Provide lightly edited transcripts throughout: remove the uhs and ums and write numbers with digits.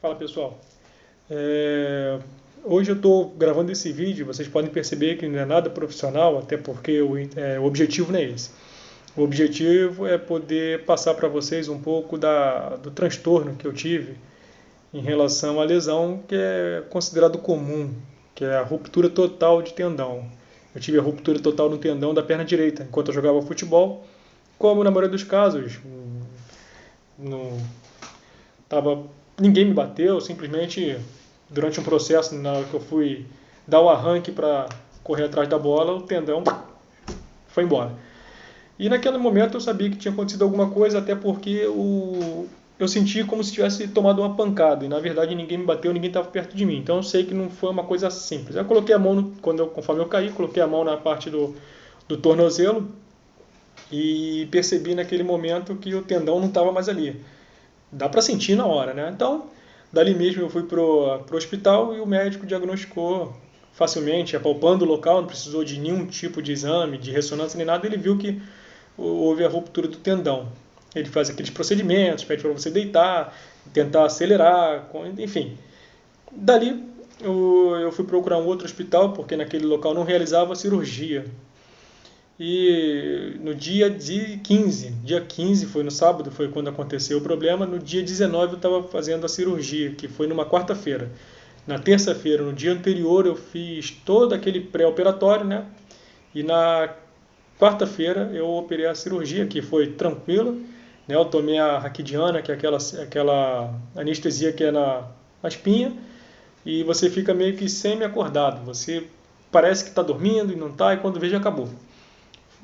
Fala pessoal, hoje eu estou gravando esse vídeo, vocês podem perceber que não é nada profissional, até porque o objetivo não é esse. O objetivo é poder passar para vocês um pouco do transtorno que eu tive em relação à lesão que é considerado comum, que é a ruptura total de tendão. Eu tive a ruptura total no tendão da perna direita enquanto eu jogava futebol, como na maioria dos casos, não, tava, ninguém me bateu, simplesmente durante um processo, na hora que eu fui dar o arranque para correr atrás da bola, o tendão foi embora. E naquele momento eu sabia que tinha acontecido alguma coisa, até porque eu senti como se tivesse tomado uma pancada, e na verdade ninguém me bateu, ninguém estava perto de mim. Então eu sei que não foi uma coisa simples. Eu coloquei a mão, conforme eu caí, coloquei a mão na parte do tornozelo e percebi naquele momento que o tendão não estava mais ali. Dá para sentir na hora, né? Então, dali mesmo eu fui pro hospital e o médico diagnosticou facilmente, apalpando o local, não precisou de nenhum tipo de exame, de ressonância nem nada, ele viu que houve a ruptura do tendão. Ele faz aqueles procedimentos, pede para você deitar, tentar acelerar, enfim. Dali eu fui procurar um outro hospital, porque naquele local não realizava cirurgia. E no dia 15 foi no sábado, foi quando aconteceu o problema. No dia 19 eu estava fazendo a cirurgia, que foi numa quarta-feira. Na terça-feira, no dia anterior, eu fiz todo aquele pré-operatório, né? E na quarta-feira eu operei a cirurgia, que foi tranquila, né? Eu tomei a raquidiana, que é aquela anestesia que é na espinha, e você fica meio que semi-acordado. Você parece que está dormindo e não está, e quando veja acabou.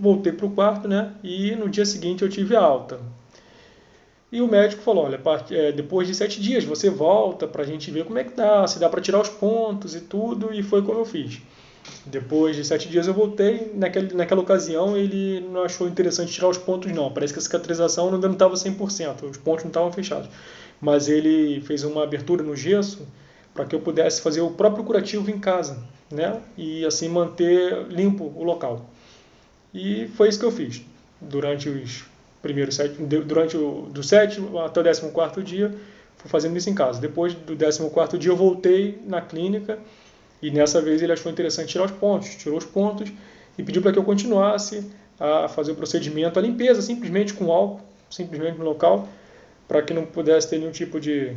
Voltei para o quarto, né? E no dia seguinte eu tive alta. E o médico falou, olha, depois de 7 dias você volta para a gente ver como é que dá, se dá para tirar os pontos e tudo, e foi como eu fiz. Depois de 7 dias eu voltei, naquela ocasião ele não achou interessante tirar os pontos não, parece que a cicatrização ainda não estava 100%, os pontos não estavam fechados. Mas ele fez uma abertura no gesso para que eu pudesse fazer o próprio curativo em casa, né? E assim manter limpo o local. E foi isso que eu fiz durante os primeiros do sétimo até o 14º dia, fui fazendo isso em casa. Depois do 14º dia eu voltei na clínica e nessa vez ele achou interessante tirar os pontos, tirou os pontos e pediu para que eu continuasse a fazer o procedimento, a limpeza simplesmente com álcool, simplesmente no local, para que não pudesse ter nenhum tipo de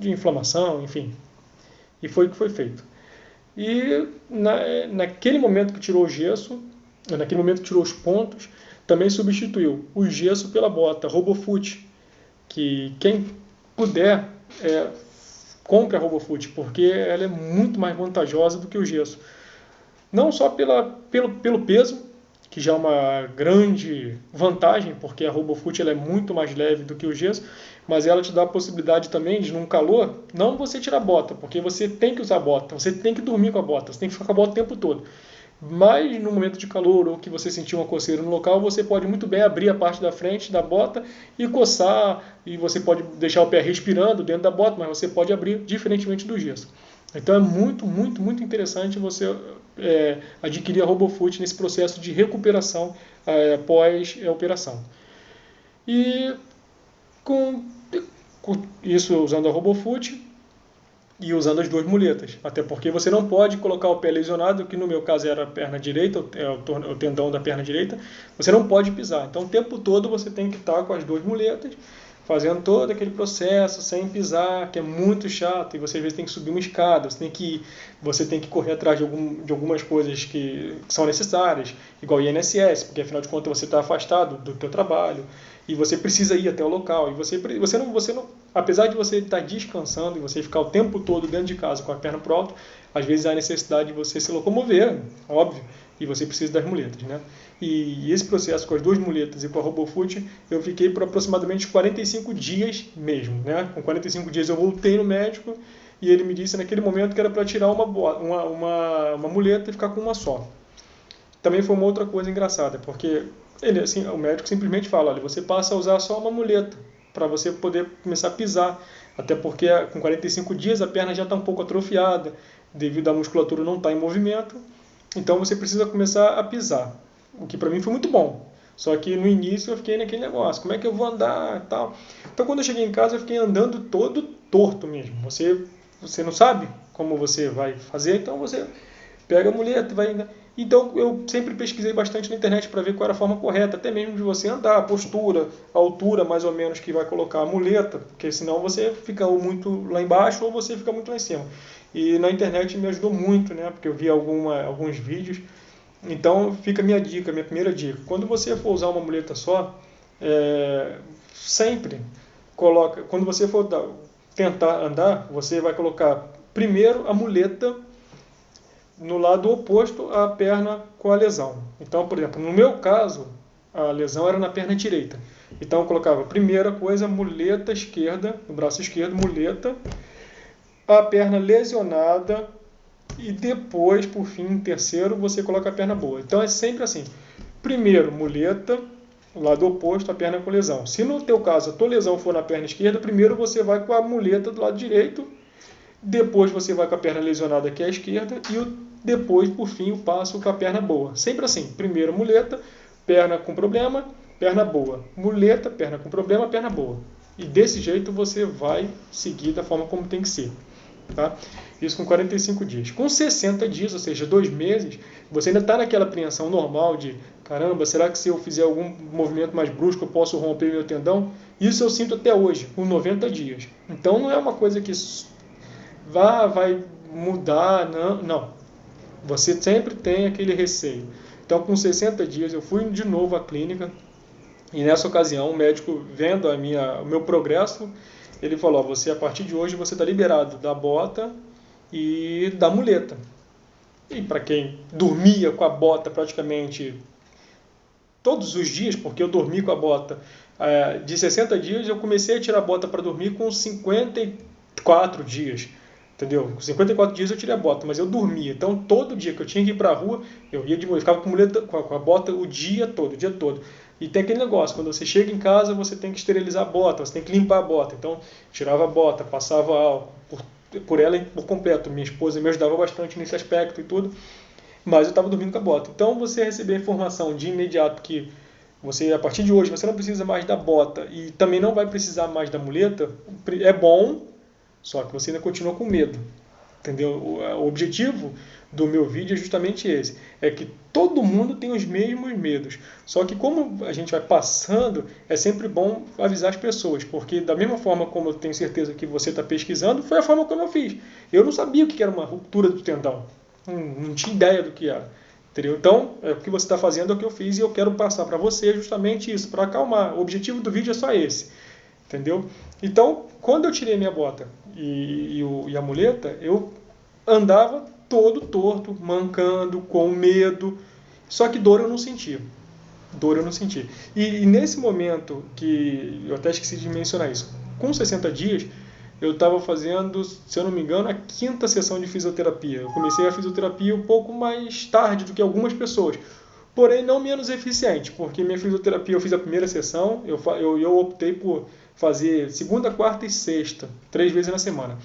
inflamação, enfim. E foi o que foi feito. E naquele momento que tirou o gesso, naquele momento que tirou os pontos, também substituiu o gesso pela bota RoboFoot, que quem puder compre a RoboFoot, porque ela é muito mais vantajosa do que o gesso. Não só pelo peso, que já é uma grande vantagem, porque a RoboFoot ela é muito mais leve do que o gesso, mas ela te dá a possibilidade também de, num calor, não você tirar a bota, porque você tem que usar a bota, você tem que dormir com a bota, você tem que ficar com a bota o tempo todo. Mas no momento de calor ou que você sentir uma coceira no local, você pode muito bem abrir a parte da frente da bota e coçar, e você pode deixar o pé respirando dentro da bota, mas você pode abrir diferentemente do gesso. Então é muito, muito, muito interessante você adquirir a RoboFoot nesse processo de recuperação pós-operação. E com isso, usando a RoboFoot e usando as duas muletas. Até porque você não pode colocar o pé lesionado, que no meu caso era a perna direita, o tendão da perna direita, você não pode pisar. Então o tempo todo você tem que estar com as duas muletas, fazendo todo aquele processo sem pisar, que é muito chato, e você às vezes tem que subir uma escada, você tem que correr atrás de algumas coisas que são necessárias, igual INSS, porque afinal de contas você está afastado do teu trabalho, e você precisa ir até o local, e você não, apesar de você estar descansando e você ficar o tempo todo dentro de casa com a perna pro alto, às vezes há necessidade de você se locomover, óbvio, e você precisa das muletas, né? E esse processo com as duas muletas e com a RoboFoot, eu fiquei por aproximadamente 45 dias mesmo, né? Com 45 dias eu voltei no médico e ele me disse naquele momento que era para tirar uma muleta e ficar com uma só. Também foi uma outra coisa engraçada, porque o médico simplesmente fala, olha, você passa a usar só uma muleta para você poder começar a pisar, até porque com 45 dias a perna já está um pouco atrofiada, devido à musculatura não estar em movimento, então você precisa começar a pisar, o que para mim foi muito bom. Só que no início eu fiquei naquele negócio, como é que eu vou andar e tal. Então quando eu cheguei em casa eu fiquei andando torto mesmo. Você não sabe como você vai fazer, então você pega a muleta, vai... Então eu sempre pesquisei bastante na internet para ver qual era a forma correta, até mesmo de você andar, a postura, a altura mais ou menos que vai colocar a muleta, porque senão você fica ou muito lá embaixo ou você fica muito lá em cima. E na internet me ajudou muito, né? Porque eu vi alguns vídeos. Então fica a minha dica, a minha primeira dica. Quando você for usar uma muleta só, sempre coloca, quando você for tentar andar, você vai colocar primeiro a muleta no lado oposto à perna com a lesão. Então, por exemplo, no meu caso, a lesão era na perna direita. Então eu colocava, primeira coisa, muleta esquerda, no braço esquerdo, muleta, a perna lesionada e depois, por fim, terceiro, você coloca a perna boa. Então é sempre assim, primeiro muleta, lado oposto, a perna com lesão. Se no teu caso a tua lesão for na perna esquerda, primeiro você vai com a muleta do lado direito, depois você vai com a perna lesionada que é a esquerda e depois, por fim, o passo com a perna boa. Sempre assim, primeiro muleta, perna com problema, perna boa. Muleta, perna com problema, perna boa. E desse jeito você vai seguir da forma como tem que ser. Tá? Isso com 45 dias. Com 60 dias, ou seja, 2 meses, você ainda está naquela apreensão normal de caramba, será que se eu fizer algum movimento mais brusco eu posso romper meu tendão? Isso eu sinto até hoje, com 90 dias. Então não é uma coisa que vai mudar, não. Você sempre tem aquele receio. Então com 60 dias eu fui de novo à clínica e nessa ocasião o médico, vendo o meu progresso, ele falou, você a partir de hoje você está liberado da bota e da muleta. E para quem dormia com a bota praticamente todos os dias, porque eu dormi com a bota de 60 dias, eu comecei a tirar a bota para dormir com 54 dias. Entendeu? Com 54 dias eu tirei a bota, mas eu dormia. Então todo dia que eu tinha que ir para a rua, eu ficava com a bota o dia todo. E tem aquele negócio, quando você chega em casa, você tem que esterilizar a bota, você tem que limpar a bota. Então, tirava a bota, passava álcool por ela por completo. Minha esposa me ajudava bastante nesse aspecto e tudo, mas eu estava dormindo com a bota. Então, você receber a informação de imediato que a partir de hoje, você não precisa mais da bota e também não vai precisar mais da muleta, é bom, só que você ainda continua com medo. Entendeu? O objetivo do meu vídeo é justamente esse. É que todo mundo tem os mesmos medos. Só que como a gente vai passando, é sempre bom avisar as pessoas. Porque da mesma forma como eu tenho certeza que você está pesquisando, foi a forma como eu fiz. Eu não sabia o que era uma ruptura do tendão. Não tinha ideia do que era. Entendeu? Então, o que você está fazendo é o que eu fiz e eu quero passar para você justamente isso, para acalmar. O objetivo do vídeo é só esse. Entendeu? Então, quando eu tirei minha bota e a muleta, eu andava todo torto, mancando, com medo, só que dor eu não sentia. E nesse momento, que eu até esqueci de mencionar isso, com 60 dias, eu estava fazendo, se eu não me engano, a 5ª sessão de fisioterapia. Eu comecei a fisioterapia um pouco mais tarde do que algumas pessoas, porém não menos eficiente, porque minha fisioterapia eu fiz a primeira sessão, eu optei por fazer segunda, quarta e sexta, 3 vezes na semana.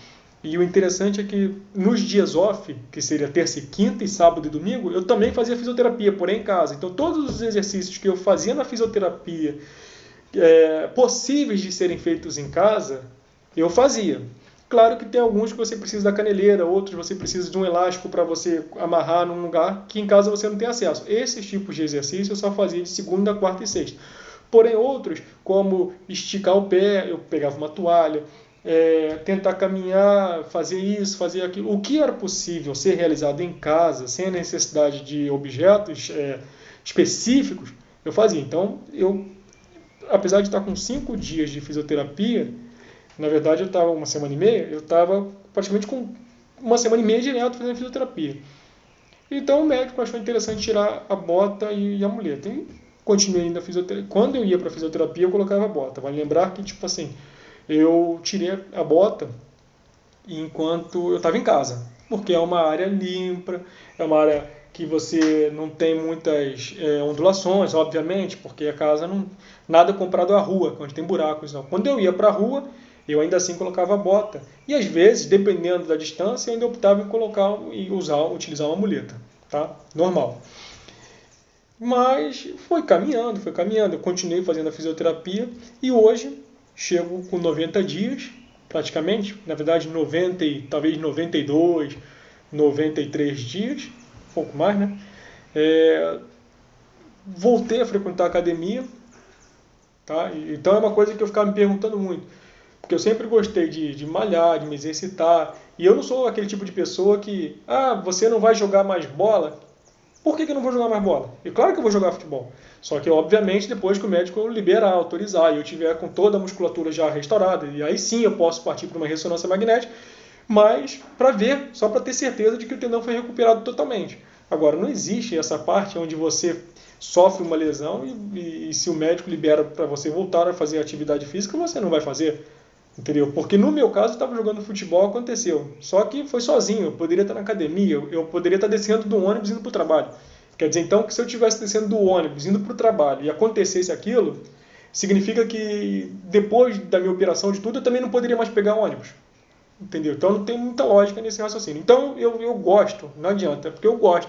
E o interessante é que nos dias off, que seria terça e quinta e sábado e domingo, eu também fazia fisioterapia, porém em casa. Então todos os exercícios que eu fazia na fisioterapia, possíveis de serem feitos em casa, eu fazia. Claro que tem alguns que você precisa da caneleira, outros você precisa de um elástico para você amarrar num lugar que em casa você não tem acesso. Esses tipos de exercícios eu só fazia de segunda, quarta e sexta. Porém outros, como esticar o pé, eu pegava uma toalha, tentar caminhar, fazer isso, fazer aquilo. O que era possível ser realizado em casa, sem a necessidade de objetos específicos, eu fazia. Então, apesar de estar com 5 dias de fisioterapia, na verdade eu estava 1 semana e meia, eu estava praticamente com 1 semana e meia direto fazendo fisioterapia. Então o médico achou interessante tirar a bota e a muleta. E continuei indo à fisioterapia. Quando eu ia para a fisioterapia, eu colocava a bota. Vale lembrar que, tipo assim, eu tirei a bota enquanto eu estava em casa, porque é uma área limpa, é uma área que você não tem muitas ondulações, obviamente, porque a casa nada comprado à rua, onde tem buracos. Não. Quando eu ia para a rua, eu ainda assim colocava a bota. E às vezes, dependendo da distância, eu ainda optava em colocar e utilizar uma muleta, tá? Normal. Mas foi caminhando, eu continuei fazendo a fisioterapia e hoje chego com 90 dias praticamente, na verdade 90 e talvez 92, 93 dias, um pouco mais, né? Voltei a frequentar a academia, tá? Então é uma coisa que eu ficava me perguntando muito, porque eu sempre gostei de malhar, de me exercitar, e eu não sou aquele tipo de pessoa que, você não vai jogar mais bola? Por que eu não vou jogar mais bola? E claro que eu vou jogar futebol. Só que, obviamente, depois que o médico liberar, autorizar, e eu tiver com toda a musculatura já restaurada, e aí sim eu posso partir para uma ressonância magnética, mas para ver, só para ter certeza de que o tendão foi recuperado totalmente. Agora, não existe essa parte onde você sofre uma lesão e se o médico libera para você voltar a fazer atividade física, você não vai fazer. Entendeu? Porque no meu caso, eu estava jogando futebol, aconteceu. Só que foi sozinho, eu poderia estar na academia, eu poderia estar descendo do ônibus indo para o trabalho. Quer dizer, então, que se eu estivesse descendo do ônibus indo para o trabalho e acontecesse aquilo, significa que depois da minha operação de tudo, eu também não poderia mais pegar ônibus. Entendeu? Então não tem muita lógica nesse raciocínio. Então eu gosto, não adianta, é porque eu gosto.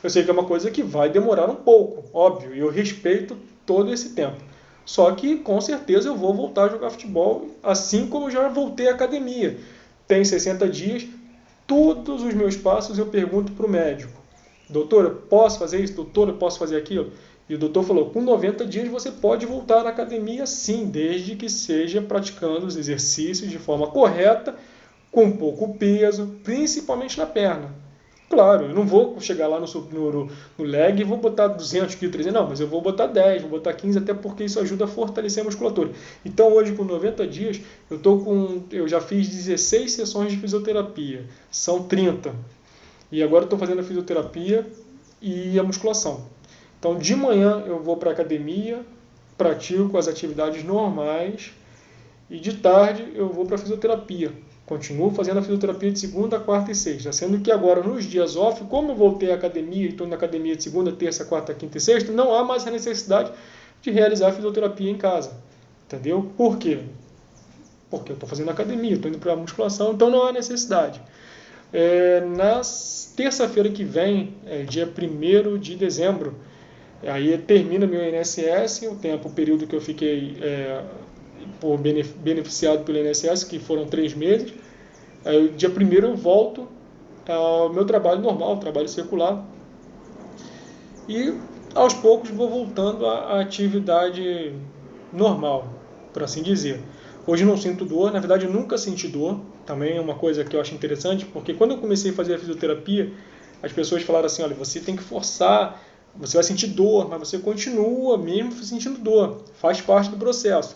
Eu sei que é uma coisa que vai demorar um pouco, óbvio, e eu respeito todo esse tempo. Só que com certeza eu vou voltar a jogar futebol, assim como eu já voltei à academia. Tem 60 dias, todos os meus passos eu pergunto para o médico: doutor, eu posso fazer isso? Doutor, eu posso fazer aquilo? E o doutor falou: com 90 dias você pode voltar à academia sim, desde que seja praticando os exercícios de forma correta, com pouco peso, principalmente na perna. Claro, eu não vou chegar lá no leg e vou botar 200 kg, 300, não, mas eu vou botar 10, vou botar 15, até porque isso ajuda a fortalecer a musculatura. Então hoje, com 90 dias, eu já fiz 16 sessões de fisioterapia, são 30. E agora eu estou fazendo a fisioterapia e a musculação. Então de manhã eu vou para a academia, pratico as atividades normais, e de tarde eu vou para a fisioterapia. Continuo fazendo a fisioterapia de segunda, quarta e sexta. Sendo que agora, nos dias off, como eu voltei à academia e estou na academia de segunda, terça, quarta, quinta e sexta, não há mais a necessidade de realizar a fisioterapia em casa. Entendeu? Por quê? Porque eu estou fazendo academia, estou indo para a musculação, então não há necessidade. Na terça-feira que vem, dia 1º de dezembro, aí termina meu INSS, o período que eu fiquei beneficiado pelo INSS, que foram 3 meses. Aí, dia 1º eu volto ao meu trabalho normal, trabalho secular, e aos poucos vou voltando à atividade normal, por assim dizer. Hoje não sinto dor, na verdade eu nunca senti dor, também é uma coisa que eu acho interessante, porque quando eu comecei a fazer a fisioterapia, as pessoas falaram assim: olha, você tem que forçar, você vai sentir dor, mas você continua mesmo sentindo dor, faz parte do processo.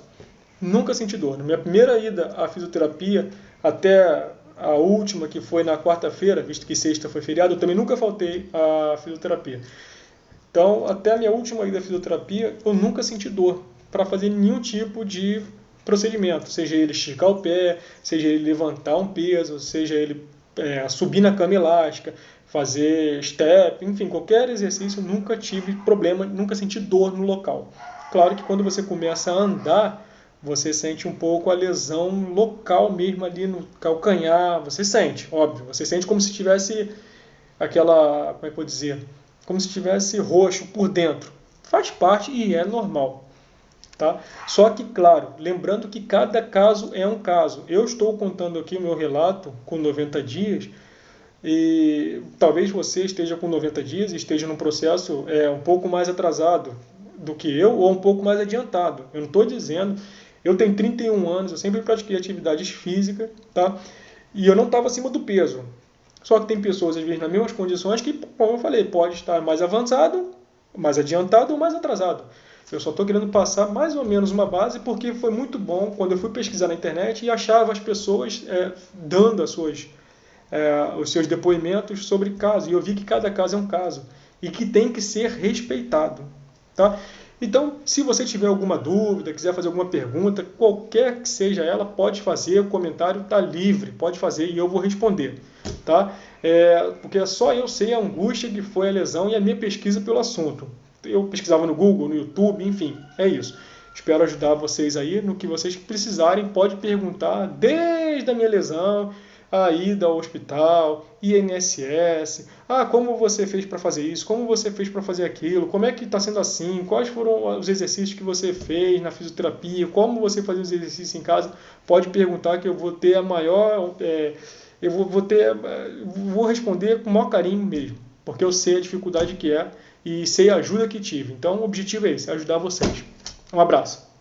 Nunca senti dor. Na minha primeira ida à fisioterapia, até a última, que foi na quarta-feira, visto que sexta foi feriado, eu também nunca faltei à fisioterapia. Então, até a minha última ida à fisioterapia, eu nunca senti dor para fazer nenhum tipo de procedimento, seja ele esticar o pé, seja ele levantar um peso, seja ele subir na cama elástica, fazer step, enfim, qualquer exercício, nunca tive problema, nunca senti dor no local. Claro que quando você começa a andar, você sente um pouco a lesão local mesmo ali no calcanhar, você sente, óbvio, você sente como se tivesse aquela, como é que eu vou dizer, como se tivesse roxo por dentro. Faz parte e é normal. Tá? Só que, claro, lembrando que cada caso é um caso. Eu estou contando aqui o meu relato com 90 dias e talvez você esteja com 90 dias e esteja num processo um pouco mais atrasado do que eu ou um pouco mais adiantado. Eu não estou dizendo... Eu tenho 31 anos, eu sempre pratiquei atividades físicas, tá? E eu não estava acima do peso. Só que tem pessoas, às vezes, nas mesmas condições que, como eu falei, pode estar mais avançado, mais adiantado ou mais atrasado. Eu só estou querendo passar mais ou menos uma base, porque foi muito bom quando eu fui pesquisar na internet e achava as pessoas dando os seus depoimentos sobre casos. E eu vi que cada caso é um caso e que tem que ser respeitado. Tá? Então, se você tiver alguma dúvida, quiser fazer alguma pergunta, qualquer que seja ela, pode fazer, o comentário está livre, pode fazer e eu vou responder. Tá? Porque só eu sei a angústia que foi a lesão e a minha pesquisa pelo assunto. Eu pesquisava no Google, no YouTube, enfim, é isso. Espero ajudar vocês aí no que vocês precisarem, pode perguntar desde a minha lesão, a ida ao hospital, INSS, como você fez para fazer isso, como você fez para fazer aquilo, como é que está sendo assim, quais foram os exercícios que você fez na fisioterapia, como você fazia os exercícios em casa, pode perguntar que eu vou ter a maior, vou responder com o maior carinho mesmo, porque eu sei a dificuldade que é e sei a ajuda que tive. Então o objetivo é esse, ajudar vocês. Um abraço.